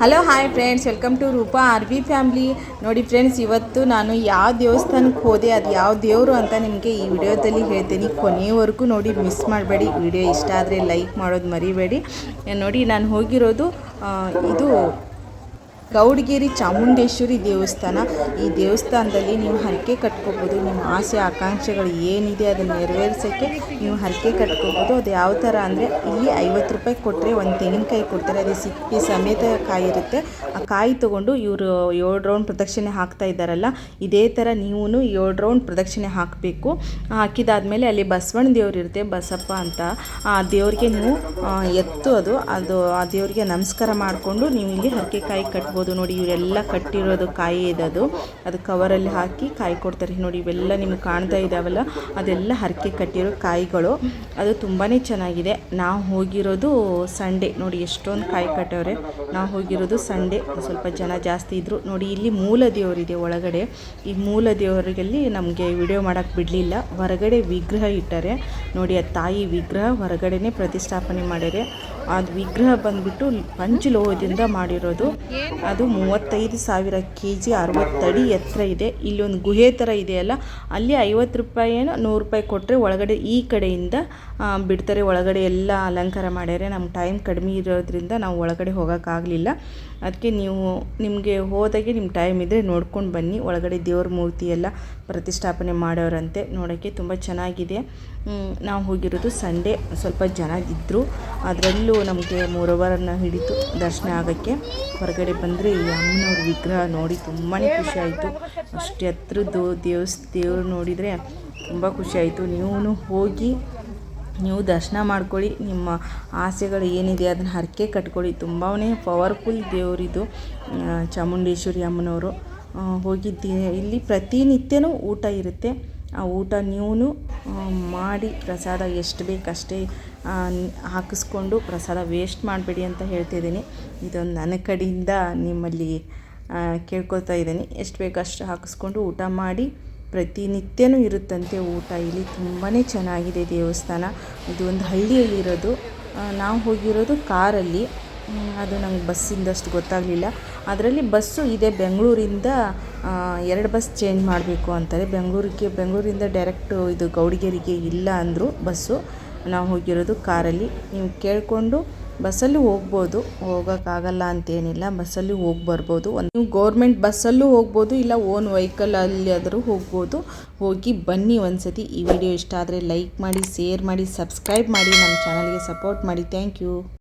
Hello hi friends, welcome to Rupa R V family. ನೋಡಿ friends, ಇವತ್ತು ನಾನು ಯಾವ ದೇವಸ್ಥಾನಕ್ಕೆ ಹೋದೆ, ಅದು ಯಾವ ದೇವರು ಅಂತ ನಿಮಗೆ ಈ ವಿಡಿಯೋದಲ್ಲಿ ಹೇಳ್ತೀನಿ. ಕೊನೆಯವರೆಗೂ ನೋಡಿ, ಮಿಸ್ ಮಾಡಬೇಡಿ. ವಿಡಿಯೋ ಇಷ್ಟ ಆದರೆ ಲೈಕ್ ಮಾಡೋದು ಮರಿಬೇಡಿ. ನೋಡಿ, ನಾನು ಹೋಗಿರೋದು ಇದು ಗೌಡಗೇರಿ ಚಾಮುಂಡೇಶ್ವರಿ ದೇವಸ್ಥಾನ. ಈ ದೇವಸ್ಥಾನದಲ್ಲಿ ನೀವು ಹರಕೆ ಕಟ್ಕೋಬೋದು. ನಿಮ್ಮ ಆಸೆ ಆಕಾಂಕ್ಷೆಗಳು ಏನಿದೆ ಅದನ್ನು ನೆರವೇರಿಸೋಕ್ಕೆ ನೀವು ಹರಕೆ ಕಟ್ಕೋಬೋದು. ಅದು ಯಾವ ಥರ ಅಂದರೆ, ಇಲ್ಲಿ 50 ರೂಪಾಯಿ ಕೊಟ್ಟರೆ ಒಂದು ತೆಂಗಿನಕಾಯಿ ಕೊಡ್ತಾರೆ. ಅದೇ ಸಿಪ್ಪೆ ಸಮೇತ ಕಾಯಿ ಇರುತ್ತೆ. ಆ ಕಾಯಿ ತೊಗೊಂಡು ಇವರು 7 ರೌಂಡ್ ಪ್ರದಕ್ಷಿಣೆ ಹಾಕ್ತಾ ಇದ್ದಾರಲ್ಲ, ಇದೇ ಥರ ನೀವು 7 ರೌಂಡ್ ಪ್ರದಕ್ಷಿಣೆ ಹಾಕಬೇಕು. ಹಾಕಿದಾದ್ಮೇಲೆ ಅಲ್ಲಿ ಬಸವಣ್ಣ ದೇವ್ರು ಇರುತ್ತೆ, ಬಸಪ್ಪ ಅಂತ. ಆ ದೇವ್ರಿಗೆ ನೀವು ಅದು ಆ ದೇವರಿಗೆ ನಮಸ್ಕಾರ ಮಾಡಿಕೊಂಡು ನೀವು ಇಲ್ಲಿ ಹರಕೆ ಕಾಯಿ ಕಟ್ಬೋದು. ನೋಡಿ, ಇವರೆಲ್ಲ ಕಟ್ಟಿರೋದು ಕಾಯಿ ಇದ್ದದು, ಅದು ಕವರಲ್ಲಿ ಹಾಕಿ ಕಾಯಿ ಕೊಡ್ತಾರೆ. ನೋಡಿ, ಇವೆಲ್ಲ ನಿಮ್ಗೆ ಕಾಣ್ತಾ ಇದ್ದಾವಲ್ಲ, ಅದೆಲ್ಲ ಹರಕೆ ಕಟ್ಟಿರೋ ಕಾಯಿಗಳು. ಅದು ತುಂಬಾ ಚೆನ್ನಾಗಿದೆ. ನಾವು ಹೋಗಿರೋದು ಸಂಡೇ. ನೋಡಿ, ಎಷ್ಟೊಂದು ಕಾಯಿ ಕಟ್ಟವ್ರೆ. ನಾವು ಹೋಗಿರೋದು ಸಂಡೇ, ಸ್ವಲ್ಪ ಜನ ಜಾಸ್ತಿ ಇದ್ದರು. ನೋಡಿ, ಇಲ್ಲಿ ಮೂಲ ದೇವರಿದೆ ಒಳಗಡೆ. ಈ ಮೂಲ ದೇವರಿಗಲ್ಲಿ ನಮಗೆ ವಿಡಿಯೋ ಮಾಡೋಕ್ಕೆ ಬಿಡಲಿಲ್ಲ. ಹೊರಗಡೆ ವಿಗ್ರಹ ಇಟ್ಟಾರೆ. ನೋಡಿ, ಆ ತಾಯಿ ವಿಗ್ರಹ ಹೊರಗಡೆನೇ ಪ್ರತಿಷ್ಠಾಪನೆ ಮಾಡಿದ್ದಾರೆ. ಅದು ವಿಗ್ರಹ ಬಂದುಬಿಟ್ಟು ಪಂಚಲೋಹದಿಂದ ಮಾಡಿರೋದು. ಅದು 35,000 kg, 60 ಅಡಿ ಎತ್ತರ ಇದೆ. ಇಲ್ಲೊಂದು ಗುಹೆ ಥರ ಇದೆಯಲ್ಲ, ಅಲ್ಲಿ 50 ರೂಪಾಯಿನೋ 100 ರೂಪಾಯಿ ಕೊಟ್ಟರೆ ಒಳಗಡೆ ಈ ಕಡೆಯಿಂದ ಬಿಡ್ತಾರೆ. ಒಳಗಡೆ ಎಲ್ಲ ಅಲಂಕಾರ ಮಾಡ್ಯಾರೆ. ನಮ್ಮ ಟೈಮ್ ಕಡಿಮೆ ಇರೋದ್ರಿಂದ ನಾವು ಒಳಗಡೆ ಹೋಗೋಕ್ಕಾಗಲಿಲ್ಲ. ಅದಕ್ಕೆ ನಿಮಗೆ ಹೋದಾಗೆ ನಿಮ್ಮ ಟೈಮ್ ಇದ್ದರೆ ನೋಡ್ಕೊಂಡು ಬನ್ನಿ. ಒಳಗಡೆ ದೇವ್ರ ಮೂರ್ತಿ ಎಲ್ಲ ಪ್ರತಿಷ್ಠಾಪನೆ ಮಾಡೋರಂತೆ. ನೋಡೋಕ್ಕೆ ತುಂಬ ಚೆನ್ನಾಗಿದೆ. ನಾವು ಹೋಗಿರೋದು ಸಂಡೇ. ಸ್ವಲ್ಪ ಜನ ಇದ್ದರು. ಅದರಲ್ಲೂ ನಮಗೆ 3 ಅವರನ್ನು ಹಿಡಿತು ದರ್ಶನ ಆಗೋಕ್ಕೆ. ಹೊರಗಡೆ ಬಂದರೆ ಈ ಅಮ್ಮನವ್ರ ವಿಗ್ರಹ ನೋಡಿ ತುಂಬಾ ಖುಷಿ ಆಯಿತು. ಅಷ್ಟು ಎತ್ತರದ್ದು ದೇವ್ರು ನೋಡಿದರೆ ತುಂಬ ಖುಷಿಯಾಯಿತು. ನೀವು ಹೋಗಿ ನೀವು ದರ್ಶನ ಮಾಡ್ಕೊಳ್ಳಿ. ನಿಮ್ಮ ಆಸೆಗಳು ಏನಿದೆ ಅದನ್ನು ಹರಕೆ ಕಟ್ಕೊಳ್ಳಿ. ತುಂಬಾ ಪವರ್ಫುಲ್ ದೇವರಿದು ಚಾಮುಂಡೇಶ್ವರಿ ಅಮ್ಮನವರು. ಹೋಗಿದ್ದೆ. ಇಲ್ಲಿ ಪ್ರತಿನಿತ್ಯನೂ ಊಟ ಇರುತ್ತೆ. ಆ ಊಟ ನೀವು ಮಾಡಿ ಪ್ರಸಾದ ಎಷ್ಟು ಬೇಕಷ್ಟೇ ಹಾಕಿಸ್ಕೊಂಡು ಪ್ರಸಾದ ವೇಸ್ಟ್ ಮಾಡಬೇಡಿ ಅಂತ ಹೇಳ್ತಿದ್ದೀನಿ. ಇದೊಂದು ನನ್ನ ಕಡೆಯಿಂದ ನಿಮ್ಮಲ್ಲಿ ಕೇಳ್ಕೊಳ್ತಾ ಇದ್ದೀನಿ. ಎಷ್ಟು ಬೇಕಷ್ಟು ಹಾಕಿಸ್ಕೊಂಡು ಊಟ ಮಾಡಿ. ಪ್ರತಿನಿತ್ಯನೂ ಇರುತ್ತಂತೆ ಊಟ ಇಲ್ಲಿ. ತುಂಬಾ ಚೆನ್ನಾಗಿದೆ ದೇವಸ್ಥಾನ. ಇದು ಒಂದು ಹಳ್ಳಿಯಲ್ಲಿರೋದು. ನಾವು ಹೋಗಿರೋದು ಕಾರಲ್ಲಿ. ಅದು ನಂಗೆ ಬಸ್ಸಿಂದಷ್ಟು ಗೊತ್ತಾಗಲಿಲ್ಲ. ಅದರಲ್ಲಿ ಬಸ್ಸು ಇದೆ. ಬೆಂಗಳೂರಿಂದ 2 ಬಸ್ ಚೇಂಜ್ ಮಾಡಬೇಕು ಅಂತಾರೆ. ಬೆಂಗಳೂರಿಂದ ಡೈರೆಕ್ಟು ಇದು ಗೌಡಗೇರಿಗೆ ಇಲ್ಲ ಅಂದರು ಬಸ್ಸು. ನಾವು ಹೋಗಿರೋದು ಕಾರಲ್ಲಿ. ನೀವು ಕೇಳಿಕೊಂಡು ಬಸ್ಸಲ್ಲೂ ಹೋಗ್ಬೋದು, ಹೋಗೋಕ್ಕಾಗಲ್ಲ ಅಂತೇನಿಲ್ಲ. ಬಸ್ಸಲ್ಲೂ ಹೋಗಿ ಬರ್ಬೋದು. ನೀವು ಗೌರ್ಮೆಂಟ್ ಬಸ್ಸಲ್ಲೂ ಹೋಗ್ಬೋದು, ಇಲ್ಲ ಓನ್ ವೆಹಿಕಲಲ್ಲಿ ಆದರೂ ಹೋಗ್ಬೋದು. ಹೋಗಿ ಬನ್ನಿ ಒಂದು ಸತಿ. ಈ ವಿಡಿಯೋ ಇಷ್ಟ ಆದರೆ ಲೈಕ್ ಮಾಡಿ, ಶೇರ್ ಮಾಡಿ, ಸಬ್ಸ್ಕ್ರೈಬ್ ಮಾಡಿ, ನಮ್ಮ ಚಾನಲ್ಗೆ ಸಪೋರ್ಟ್ ಮಾಡಿ. Thank you.